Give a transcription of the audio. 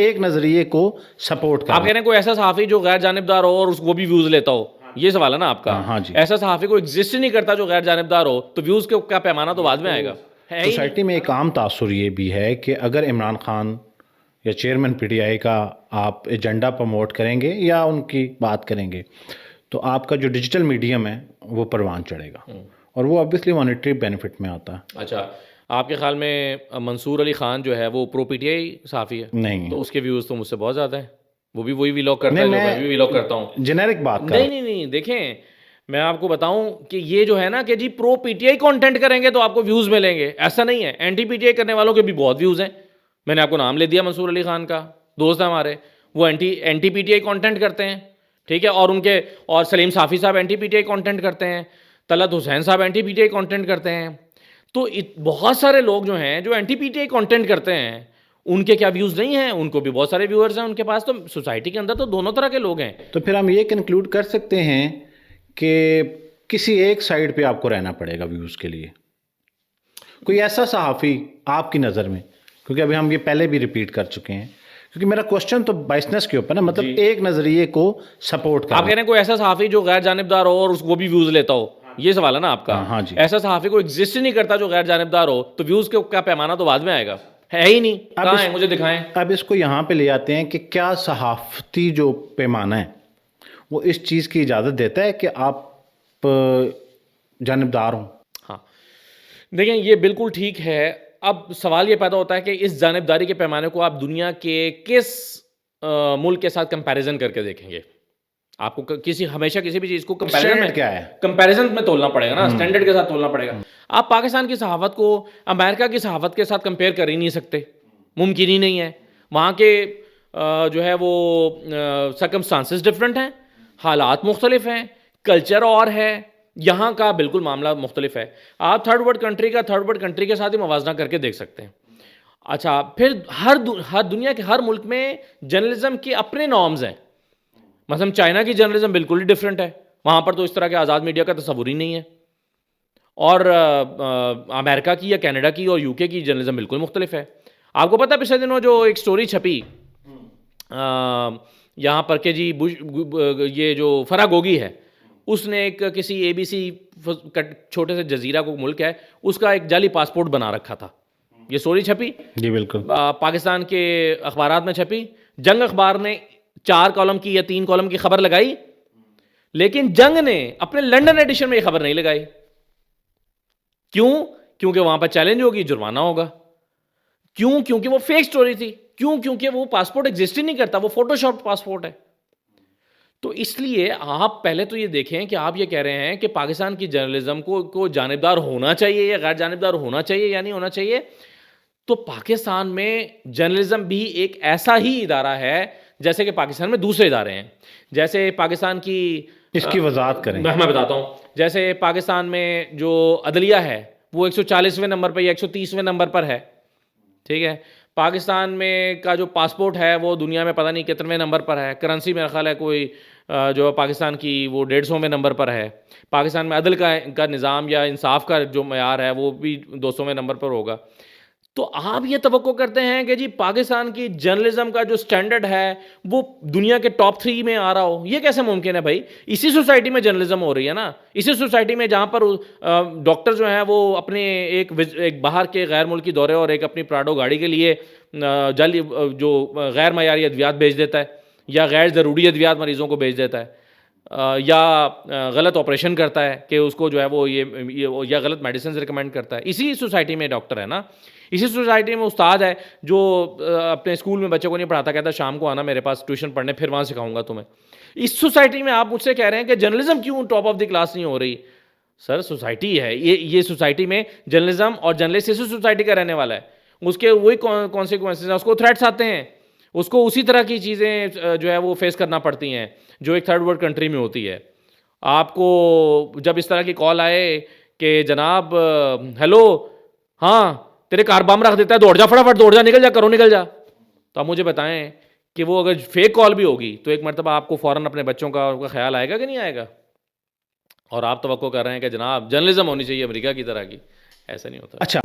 ایک نظریے کو سپورٹ کر آپ کہہ رہے ہیں کوئی ایسا صحافی جو غیر جانبدار ہو اور وہ بھی ویوز لیتا ہو، یہ سوال ہے نا آپ کا؟ ہاں جی، ایسا صحافی کو ایگزسٹ نہیں کرتا جو غیر جانبدار ہو، تو ویوز کا پیمانہ تو بعد میں آئے گا. ہے ہی نہیں. سوسائٹی میں ایک عام تاثر یہ بھی ہے کہ اگر عمران خان یا چیئرمین پی ٹی آئی کا آپ ایجنڈا پروموٹ کریں گے یا ان کی بات کریں گے تو آپ کا جو ڈیجیٹل میڈیم ہے وہ پروان چڑھے گا، اور وہ obviously مانیٹری بینیفٹ میں آتا ہے. اچھا، آپ کے خیال میں منصور علی خان جو ہے وہ پرو پی ٹی آئی صحافی ہے؟ نہیں تو اس کے ویوز تو مجھ سے بہت زیادہ ہیں. وہ بھی وہی ویلاگ کرتا ہے جو میں بھی ویلاگ کرتا ہوں. جنیرک بات کر نہیں دیکھیں، میں آپ کو بتاؤں کہ یہ جو ہے نا کہ جی پرو پی ٹی آئی کانٹینٹ کریں گے تو آپ کو ویوز ملیں گے، ایسا نہیں ہے. اینٹی پی ٹی آئی کرنے والوں کے بھی بہت ویوز ہیں. میں نے آپ کو نام لے دیا منصور علی خان کا، دوست ہیں ہمارے، وہ anti P T I content کرتے ہیں، ٹھیک ہے. اور سلیم صافی صاحب anti P T I content کرتے ہیں، طلعت حسین صاحب anti P T I content کرتے ہیں. تو بہت سارے لوگ جو ہیں جو anti P T I content کرتے ہیں، ان کے کیا ویوز نہیں ہیں؟ ان کو بھی بہت سارے ویورز ہیں ان کے پاس. تو سوسائٹی کے اندر تو دونوں طرح کے لوگ ہیں. تو پھر ہم یہ کنکلوڈ کر سکتے ہیں کہ کسی ایک سائڈ پہ آپ کو رہنا پڑے گا ویوز کے لیے. کوئی ایسا صحافی آپ کی نظر میں، کیونکہ ابھی ہم یہ پہلے بھی ریپیٹ کر چکے ہیں، کیونکہ میرا کوشچن تو بائسنس کے اوپر نا، مطلب ایک نظریے کو سپورٹ آپ کر. کہہ رہے ہیں کوئی ایسا صحافی جو غیر جانبدار ہو اور وہ بھی ویوز لیتا ہو، یہ سوال ہے نا آپ کا؟ ہاں جی. ایسا صحافی کو ایگزسٹ نہیں کرتا جو غیر جانبدار ہو، تو ویوز کا پیمانہ تو بعد میں آئے گا. ہے ہی نہیں. کہاں ہے؟ مجھے دکھائیں. اب اس کو یہاں پہ لے آتے ہیں کہ کیا صحافتی جو پیمانہ ہے وہ اس چیز کی اجازت دیتا ہے کہ آپ جانبدار ہوں. ہاں دیکھیں، یہ بالکل ٹھیک ہے. اب سوال یہ پیدا ہوتا ہے کہ اس جانبداری کے پیمانے کو آپ دنیا کے کس ملک کے ساتھ کمپیریزن کر کے دیکھیں گے. آپ کو ہمیشہ کسی بھی چیز کو اسٹینڈرڈ کیا ہے؟ کمپیریزن میں تولنا پڑے گا نا، اسٹینڈرڈ کے ساتھ تولنا پڑے گا. آپ پاکستان کی صحافت کو امریکہ کی صحافت کے ساتھ کمپیئر کر ہی نہیں سکتے، ممکن ہی نہیں ہے. وہاں کے جو ہے وہ سرکمسٹانسز ڈفرینٹ ہیں، حالات مختلف ہیں، کلچر اور ہے. یہاں کا بالکل معاملہ مختلف ہے. آپ تھرڈ ورلڈ کنٹری کا تھرڈ ورلڈ کنٹری کے ساتھ ہی موازنہ کر کے دیکھ سکتے ہیں. اچھا، پھر ہر دنیا کے ہر ملک میں جرنلزم کے اپنے نارمز ہیں. مثلا چائنا کی جرنلزم بالکل ہی ڈفرینٹ ہے، وہاں پر تو اس طرح کے آزاد میڈیا کا تصور ہی نہیں ہے. اور امریکہ کی یا کینیڈا کی اور یو کے کی جرنلزم بالکل مختلف ہے. آپ کو پتہ پچھلے دنوں جو ایک سٹوری چھپی یہاں پر کہ جی یہ جو فرا گوگی ہے، اس نے ایک کسی اے بی سی چھوٹے سے جزیرہ کو ملک ہے، اس کا ایک جعلی پاسپورٹ بنا رکھا تھا. یہ سٹوری چھپی جی بالکل، پاکستان کے اخبارات میں چھپی. جنگ اخبار نے 4 کالم کی یا 3 کالم کی خبر لگائی، لیکن جنگ نے اپنے لنڈن ایڈیشن میں یہ خبر نہیں لگائی. کیوں؟ کیونکہ وہاں پر چیلنج ہوگی، جرمانہ ہوگا. کیوں؟ کیونکہ وہ فیک سٹوری تھی. کیوں؟ کیونکہ وہ پاسپورٹ ایگزسٹ ہی نہیں کرتا، وہ فوٹو شاپ پاسپورٹ ہے. تو اس لیے آپ پہلے تو یہ دیکھیں کہ آپ یہ کہہ رہے ہیں کہ پاکستان کی جرنلزم کو جانبدار ہونا چاہیے یا غیر جانبدار ہونا چاہیے یا نہیں ہونا چاہیے. تو پاکستان میں جرنلزم بھی ایک ایسا ہی ادارہ ہے جیسے کہ پاکستان میں دوسرے ادارے ہیں. جیسے پاکستان کی اس کی وضاحت کریں. میں بتاتا ہوں. جیسے پاکستان میں جو عدلیہ ہے وہ 140ویں نمبر پر یا 130ویں نمبر پر ہے، ٹھیک ہے. پاکستان میں کا جو پاسپورٹ ہے وہ دنیا میں پتہ نہیں کتنویں نمبر پر ہے. کرنسی میرا خیال ہے کوئی جو پاکستان کی وہ 150ویں نمبر پر ہے. پاکستان میں عدل کا نظام یا انصاف کا جو معیار ہے وہ بھی 200ویں نمبر پر ہوگا. تو آپ یہ توقع کرتے ہیں کہ جی پاکستان کی جرنلزم کا جو سٹینڈرڈ ہے وہ دنیا کے ٹاپ 3 میں آ رہا ہو؟ یہ کیسے ممکن ہے بھائی؟ اسی سوسائٹی میں جرنلزم ہو رہی ہے نا. اسی سوسائٹی میں جہاں پر ڈاکٹر جو ہیں وہ اپنے ایک باہر کے غیر ملکی دورے اور ایک اپنی پراڈو گاڑی کے لیے جعلی جو غیر معیاری ادویات بھیج دیتا ہے یا غیر ضروری ادویات مریضوں کو بھیج دیتا ہے یا غلط آپریشن کرتا ہے کہ اس کو جو ہے وہ یہ یا غلط میڈیسنز ریکمینڈ کرتا ہے. اسی سوسائٹی میں ڈاکٹر ہے نا. اسی سوسائٹی میں استاد ہے جو اپنے اسکول میں بچوں کو نہیں پڑھاتا، کہتا شام کو آنا میرے پاس ٹیوشن پڑھنے، پھر وہاں سکھاؤں گا تمہیں. اس سوسائٹی میں آپ مجھ سے کہہ رہے ہیں کہ جرنلزم کیوں ٹاپ آف دی کلاس نہیں ہو رہی؟ سر سوسائٹی ہے یہ سوسائٹی میں جرنلزم اور جرنلسٹ اسی سوسائٹی کا رہنے والا ہے. اس کے وہی کانسیکوینسز ہیں، اس کو تھریٹس آتے ہیں، اس کو اسی طرح کی چیزیں جو ہے وہ فیس کرنا پڑتی ہیں جو ایک تھرڈ ورلڈ کنٹری میں ہوتی ہے. آپ کو جب اس طرح کی کال آئے کہ جناب ہیلو، ہاں تیرے کار بم رکھ دیتا ہے، دوڑ جا، فٹافٹ دوڑ جا، نکل جا، کرو نکل جا. تو آپ مجھے بتائیں کہ وہ اگر فیک کال بھی ہوگی تو ایک مرتبہ آپ کو فوراً اپنے بچوں کا خیال آئے گا کہ نہیں آئے گا؟ اور آپ توقع کر رہے ہیں کہ جناب جرنلزم ہونی چاہیے امریکہ کی طرح کی. ایسا نہیں ہوتا. اچھا.